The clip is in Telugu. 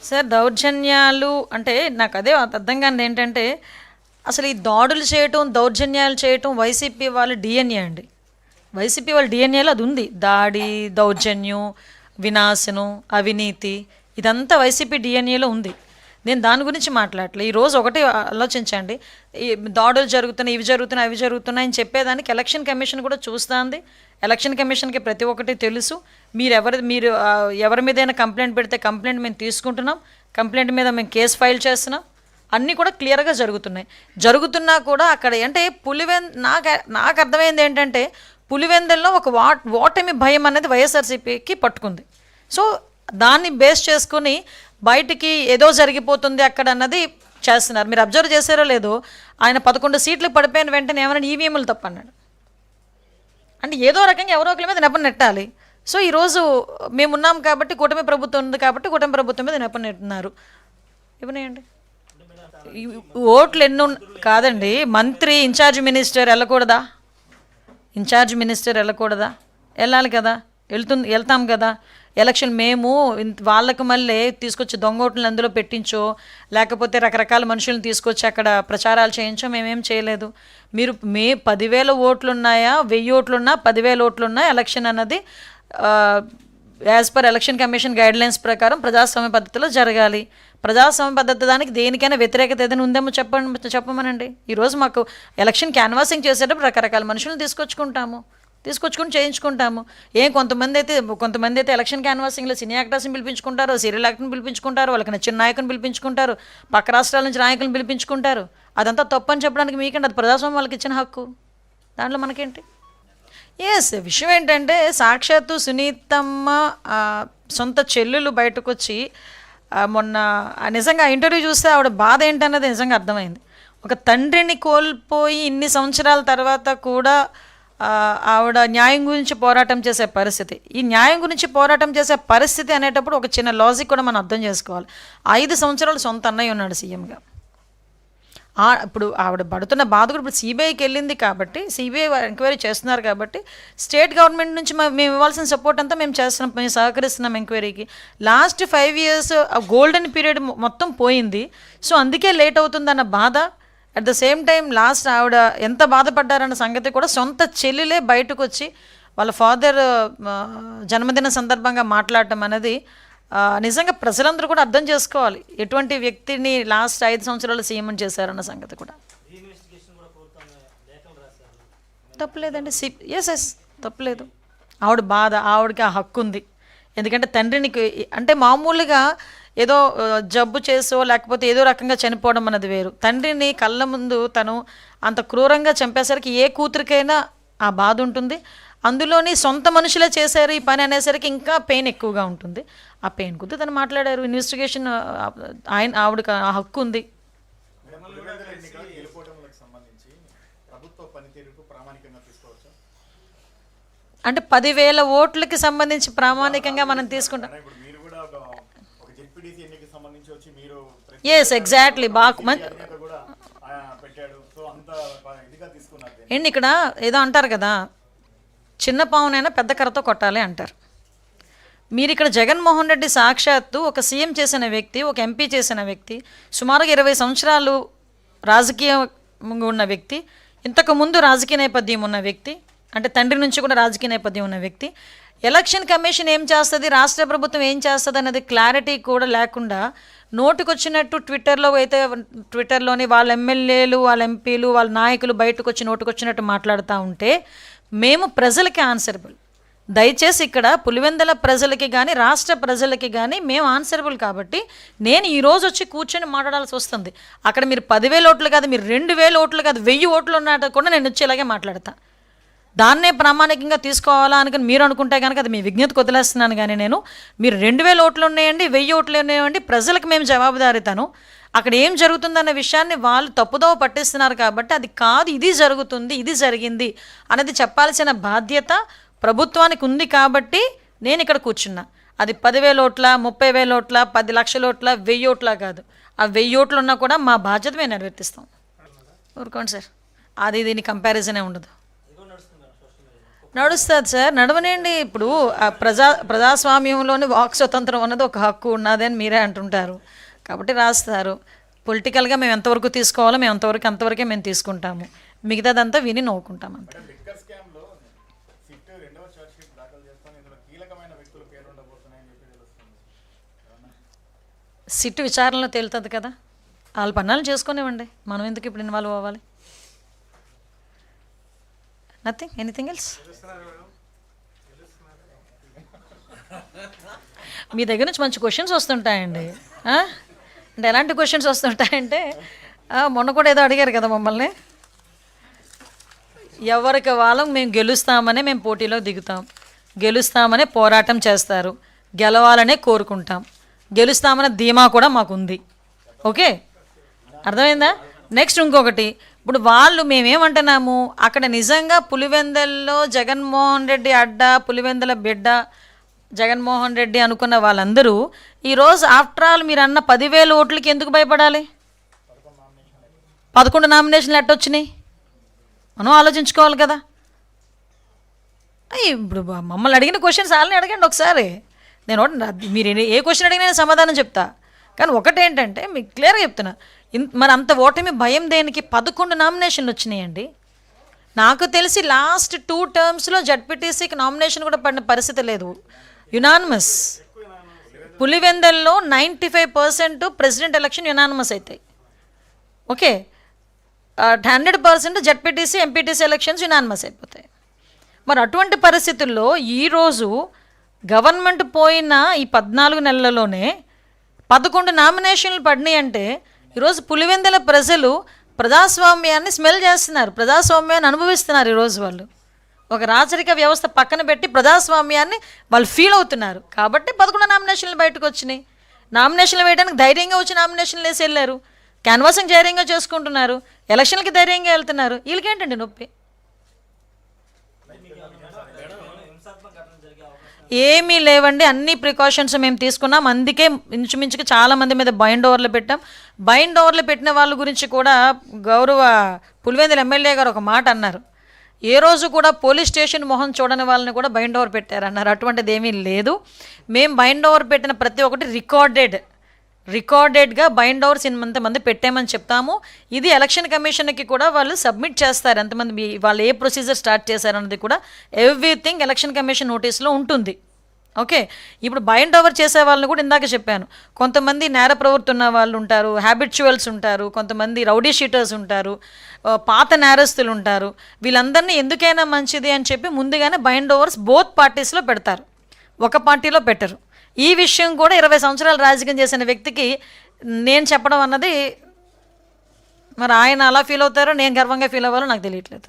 సార్ దౌర్జన్యాలు అంటే నాకు అదే అర్థం కానిది ఏంటంటే, అసలు ఈ దాడులు చేయటం, దౌర్జన్యాలు చేయటం వైసీపీ వాళ్ళ డిఎన్ఏ అండి. వైసీపీ వాళ్ళ డిఎన్ఏలో అది ఉంది. దాడి, దౌర్జన్యం, వినాశనం, అవినీతి, ఇదంతా వైసీపీ డిఎన్ఏలో ఉంది. నేను దాని గురించి మాట్లాడలే. ఈరోజు ఒకటి ఆలోచించండి, ఈ దాడులు జరుగుతున్నాయి, ఇవి జరుగుతున్నాయి, అవి జరుగుతున్నాయి అని చెప్పేదానికి ఎలక్షన్ కమిషన్ కూడా చూస్తుంది. ఎలక్షన్ కమిషన్కి ప్రతి ఒక్కటి తెలుసు. మీరు ఎవరి మీదైనా కంప్లైంట్ పెడితే కంప్లైంట్ మేము తీసుకుంటున్నాం, కంప్లైంట్ మీద మేము కేసు ఫైల్ చేస్తున్నాం, అన్నీ కూడా క్లియర్గా జరుగుతున్నాయి. జరుగుతున్నా కూడా అక్కడ అంటే నాకు అర్థమైంది ఏంటంటే, పులివెందుల్లో ఒక ఓటమి భయం అనేది వైఎస్ఆర్సీపీకి పట్టుకుంది. సో దాన్ని బేస్ చేసుకుని బయటికి ఏదో జరిగిపోతుంది అక్కడ అన్నది చేస్తున్నారు. మీరు అబ్జర్వ్ చేశారో లేదో, ఆయన 11 సీట్లు పడిపోయిన వెంటనే ఏమన్నా ఈవీఎంలు తప్పన్నాడు. అంటే ఏదో రకంగా ఎవరో ఒకరి మీద నెపం నెట్టాలి. సో ఈరోజు మేమున్నాం కాబట్టి, కూటమి ప్రభుత్వం ఉంది కాబట్టి కూటమి ప్రభుత్వం మీద నెపం నెట్టున్నారు. ఇవనేయండి ఓట్లు ఎన్ని కాదండి. మంత్రి ఇన్ఛార్జ్ మినిస్టర్ వెళ్ళకూడదా? ఇన్ఛార్జ్ మినిస్టర్ వెళ్ళకూడదా? వెళ్ళాలి కదా, వెళ్తాం కదా. ఎలక్షన్ మేము వాళ్ళకు మళ్ళీ తీసుకొచ్చి దొంగోట్లను అందులో పెట్టించో, లేకపోతే రకరకాల మనుషులను తీసుకొచ్చి అక్కడ ప్రచారాలు చేయించో మేమేం చేయలేదు. మీరు 10,000 ఓట్లు ఉన్నాయా, 1000 ఓట్లున్నా, 10,000 ఓట్లున్నా ఎలక్షన్ అన్నది as per election commission guidelines ప్రకారం ప్రజాస్వామ్య పద్ధతిలో జరగాలి. ప్రజాస్వామ్య పద్ధతి దానికి దేనికైనా వ్యతిరేకత ఏదైనా ఉందేమో చెప్పమనండి. ఈరోజు మాకు ఎలక్షన్ క్యాన్వాసింగ్ చేసేటప్పుడు రకరకాల మనుషులను తీసుకొచ్చుకుని చేయించుకుంటాము. కొంతమంది అయితే ఎలక్షన్ క్యాన్వాసింగ్లో సినీ యాక్టర్స్ని పిలిపించుకుంటారు, సీరియల్ యాక్టర్ని పిలిపించుకుంటారు, వాళ్ళకి నచ్చిన నాయకుని పిలిపించుకుంటారు, పక్క రాష్ట్రాల నుంచి నాయకులను పిలిపించుకుంటారు. అదంతా తప్పని చెప్పడానికి మీకేంటి? అది ప్రజాస్వామ్యం వాళ్ళకి ఇచ్చిన హక్కు, దాంట్లో మనకేంటి? విషయం ఏంటంటే, సాక్షాత్తు సునీతమ్మ సొంత చెల్లెలు బయటకు వచ్చి మొన్న నిజంగా ఇంటర్వ్యూ చూస్తే ఆవిడ బాధ ఏంటన్నది నిజంగా అర్థమైంది. ఒక తండ్రిని కోల్పోయి ఇన్ని సంవత్సరాల తర్వాత కూడా ఆవిడ న్యాయం గురించి పోరాటం చేసే పరిస్థితి. ఈ న్యాయం గురించి పోరాటం చేసే పరిస్థితి అనేటప్పుడు ఒక చిన్న లాజిక్ కూడా మనం అర్థం చేసుకోవాలి. 5 సంవత్సరాలు సొంత అన్నయ్య ఉన్నాడు సీఎంగా. ఇప్పుడు ఆవిడ పడుతున్న బాధ కూడా ఇప్పుడు సిబిఐకి వెళ్ళింది కాబట్టి, సిబిఐ ఎంక్వైరీ చేస్తున్నారు కాబట్టి, స్టేట్ గవర్నమెంట్ నుంచి మేము ఇవ్వాల్సిన సపోర్ట్ అంతా మేము చేస్తున్నాం, మేము సహకరిస్తున్నాం ఎంక్వైరీకి. లాస్ట్ 5 years గోల్డెన్ పీరియడ్ మొత్తం పోయింది. సో అందుకే లేట్ అవుతుందన్న బాధ. At the same time last ఆవిడ ఎంత బాధపడ్డారన్న సంగతి కూడా సొంత చెల్లెలే బయటకు వచ్చి వాళ్ళ ఫాదర్ జన్మదిన సందర్భంగా మాట్లాడటం అనేది నిజంగా ప్రజలందరూ కూడా అర్థం చేసుకోవాలి, ఎటువంటి వ్యక్తిని లాస్ట్ 5 సంవత్సరాలు సీఎం చేశారన్న సంగతి కూడా. తప్పులేదండి, ఎస్ తప్పులేదు. ఆవిడ బాధ, ఆవిడకి ఆ హక్కు ఉంది. ఎందుకంటే తండ్రినికి అంటే మామూలుగా ఏదో జబ్బు చేసో లేకపోతే ఏదో రకంగా చనిపోవడం అన్నది వేరు. తండ్రిని కళ్ళ ముందు తను అంత క్రూరంగా చంపేసరికి ఏ కూతురికైనా ఆ బాధ ఉంటుంది. అందులోని సొంత మనుషులే చేశారు ఈ పని అనేసరికి ఇంకా పెయిన్ ఎక్కువగా ఉంటుంది. ఆ పెయిన్ కొద్ది తను మాట్లాడారు. ఇన్వెస్టిగేషన్ ఆవిడకి ఆ హక్కు ఉంది. అంటే 10,000 ఓట్లకి సంబంధించి ప్రామాణికంగా మనం తీసుకుంటాం. ఎగ్జాక్ట్లీ. ఏంటి ఇక్కడ ఏదో అంటారు కదా, చిన్న పావునైనా పెద్ద కర్రతో కొట్టాలి అంటారు. మీరు ఇక్కడ జగన్మోహన్ రెడ్డి సాక్షాత్తు ఒక సీఎం చేసిన వ్యక్తి, ఒక ఎంపీ చేసిన వ్యక్తి, సుమారుగా 20 సంవత్సరాలు రాజకీయంగా ఉన్న వ్యక్తి, ఇంతకుముందు రాజకీయ నేపథ్యం ఉన్న వ్యక్తి, అంటే తండ్రి నుంచి కూడా రాజకీయ నేపథ్యం ఉన్న వ్యక్తి. ఎలక్షన్ కమిషన్ ఏం చేస్తుంది, రాష్ట్ర ప్రభుత్వం ఏం చేస్తుంది అనేది క్లారిటీ కూడా లేకుండా నోటుకొచ్చినట్టు ట్విట్టర్లోని వాళ్ళ ఎమ్మెల్యేలు, వాళ్ళ ఎంపీలు, వాళ్ళ నాయకులు బయటకు వచ్చి నోటుకొచ్చినట్టు మాట్లాడుతూ ఉంటే మేము ప్రజలకి ఆన్సరబుల్. దయచేసి ఇక్కడ పులివెందుల ప్రజలకి కానీ రాష్ట్ర ప్రజలకి కానీ మేము ఆన్సరబుల్. కాబట్టి నేను ఈరోజు వచ్చి కూర్చొని మాట్లాడాల్సి వస్తుంది. అక్కడ మీరు 10,000 ఓట్లు కాదు, మీరు 2,000 ఓట్లు కాదు, 1000 ఓట్లు ఉన్నట్టు కూడా నేను వచ్చేలాగే మాట్లాడతాను. దాన్నే ప్రామాణికంగా తీసుకోవాలా అనుకుని మీరు అనుకుంటే కనుక అది మీ విజ్ఞతకు వదిలేస్తున్నాను. కానీ నేను మీరు 2,000 ఓట్లు ఉన్నాయండి, 1000 ఓట్లు ఉన్నాయండి, ప్రజలకు మేము జవాబుదారీతాను. అక్కడ ఏం జరుగుతుందన్న విషయాన్ని వాళ్ళు తప్పుదోవ పట్టిస్తున్నారు కాబట్టి అది కాదు, ఇది జరుగుతుంది, ఇది జరిగింది అనేది చెప్పాల్సిన బాధ్యత ప్రభుత్వానికి ఉంది. కాబట్టి నేను ఇక్కడ కూర్చున్నా. అది 10,000 ఓట్ల, 30,000 ఓట్ల, 10 లక్షల ఓట్ల, 1000 ఓట్ల కాదు. ఆ 1000 ఓట్లు ఉన్నా కూడా మా బాధ్యత మేము నెరవేర్తిస్తాం. ఊరుకోండి సార్, అది దీని కంపారిజనే ఉండదు. నడుస్తుంది సార్, నడవనండి. ఇప్పుడు ఆ ప్రజాస్వామ్యంలోని వాక్ స్వతంత్రం అన్నది ఒక హక్కు ఉన్నది అని మీరే అంటుంటారు కాబట్టి రాస్తారు. పొలిటికల్గా మేము ఎంతవరకు తీసుకోవాలో మేము అంతవరకే మేము తీసుకుంటాము, మిగతాదంతా విని నవ్వుకుంటాం అంతే. సిట్టు విచారణలో తేలుతుంది కదా, వాళ్ళ పన్నాలు చేసుకునేవ్వండి, మనం ఎందుకు ఇప్పుడు ఇన్వాల్వ్ అవ్వాలి? Nothing, anything else. మీ దగ్గర నుంచి మంచి క్వశ్చన్స్ వస్తుంటాయండి. అంటే ఎలాంటి క్వశ్చన్స్ వస్తుంటాయంటే, మొన్న కూడా ఏదో అడిగారు కదా మమ్మల్ని, ఎవరికి వాళ్ళం మేము గెలుస్తామనే మేము పోటీలో దిగుతాం, గెలుస్తామనే పోరాటం చేస్తారు, గెలవాలనే కోరుకుంటాం, గెలుస్తామనే ధీమా కూడా మాకుంది. ఓకే, అర్థమైందా? నెక్స్ట్ ఇంకొకటి, ఇప్పుడు వాళ్ళు మేమేమంటున్నాము, అక్కడ నిజంగా పులివెందల్లో జగన్మోహన్ రెడ్డి అడ్డ, పులివెందల బిడ్డ జగన్మోహన్ రెడ్డి అనుకున్న వాళ్ళందరూ ఈరోజు ఆఫ్టర్ ఆల్ మీరు అన్న 10,000 ఓట్లకి ఎందుకు భయపడాలి? 11 నామినేషన్లు ఎట్టొచ్చినాయి మనం ఆలోచించుకోవాలి కదా. ఇప్పుడు మమ్మల్ని అడిగిన క్వశ్చన్స్ వాళ్ళని అడగండి ఒకసారి. నేను మీరు ఏ క్వశ్చన్ అడిగినా నేను సమాధానం చెప్తా. కానీ ఒకటేంటంటే మీకు క్లియర్గా చెప్తున్నా, మరి అంత ఓటమి భయం దేనికి? 11 నామినేషన్లు వచ్చినాయండి. నాకు తెలిసి లాస్ట్ 2 టర్మ్స్లో జడ్పీటీసీకి నామినేషన్ కూడా పడిన పరిస్థితి లేదు, యునానిమస్. పులివెందల్లో 95% ప్రెసిడెంట్ ఎలక్షన్ యునానిమస్ అవుతాయి. Okay, 100% ZPTC MPTC elections unanimous అయిపోతాయి. మరి అటువంటి పరిస్థితుల్లో ఈరోజు గవర్నమెంట్ పోయిన ఈ 14 నెలలలోనే 11 నామినేషన్లు పడినాయి అంటే ఈరోజు పులివెందల ప్రజలు ప్రజాస్వామ్యాన్ని స్మెల్ చేస్తున్నారు, ప్రజాస్వామ్యాన్ని అనుభవిస్తున్నారు. ఈరోజు వాళ్ళు ఒక రాచరిక వ్యవస్థ పక్కన పెట్టి ప్రజాస్వామ్యాన్ని వాళ్ళు ఫీల్ అవుతున్నారు. కాబట్టి 11 నామినేషన్లు బయటకు వచ్చినాయి. నామినేషన్లు వేయడానికి ధైర్యంగా వచ్చి నామినేషన్లు వేసి వెళ్ళారు, క్యాన్వాసింగ్ ధైర్యంగా చేసుకుంటున్నారు, ఎలక్షన్లకి ధైర్యంగా వెళ్తున్నారు. వీళ్ళకేంటండి నొప్పి? ఏమీ లేవండి, అన్ని ప్రికాషన్స్ మేము తీసుకున్నాం. అందుకే ఇంచుమించుగా చాలామంది మీద బైండ్ ఓవర్లు పెట్టాం. బైండ్ ఓవర్లు పెట్టిన వాళ్ళ గురించి కూడా గౌరవ పులివెందుల ఎమ్మెల్యే గారు ఒక మాట అన్నారు, ఏ రోజు కూడా పోలీస్ స్టేషన్ మొహం చూడని వాళ్ళని కూడా బైండ్ ఓవర్ పెట్టారన్నారు. అటువంటిది ఏమీ లేదు. మేము బైండ్ ఓవర్ పెట్టిన ప్రతి ఒక్కటి రికార్డెడ్గా బైండ్ ఓవర్స్ ఇంతమంది పెట్టామని చెప్తాము. ఇది ఎలక్షన్ కమిషన్కి కూడా వాళ్ళు సబ్మిట్ చేస్తారు, ఎంతమంది వాళ్ళు ఏ ప్రొసీజర్ స్టార్ట్ చేశారన్నది కూడా ఎవ్రీథింగ్ ఎలక్షన్ కమిషన్ నోటీస్లో ఉంటుంది. ఓకే, ఇప్పుడు బైండ్ ఓవర్ చేసే వాళ్ళని కూడా ఇందాక చెప్పాను, కొంతమంది నేర ప్రవృత్తి ఉన్న వాళ్ళు ఉంటారు, హ్యాబిచువల్స్ ఉంటారు, కొంతమంది రౌడీ షీటర్స్ ఉంటారు, పాత నేరస్తులు ఉంటారు. వీళ్ళందరినీ ఎందుకైనా మంచిది అని చెప్పి ముందుగానే బైండ్ ఓవర్స్ బోత్ పార్టీస్లో పెడతారు, ఒక పార్టీలో పెట్టరు. ఈ విషయం కూడా 20 సంవత్సరాలు రాజకీయం చేసిన వ్యక్తికి నేను చెప్పడం అన్నది, మరి ఆయన అలా ఫీల్ అవుతారో నేను గర్వంగా ఫీల్ అవ్వాలో నాకు తెలియట్లేదు.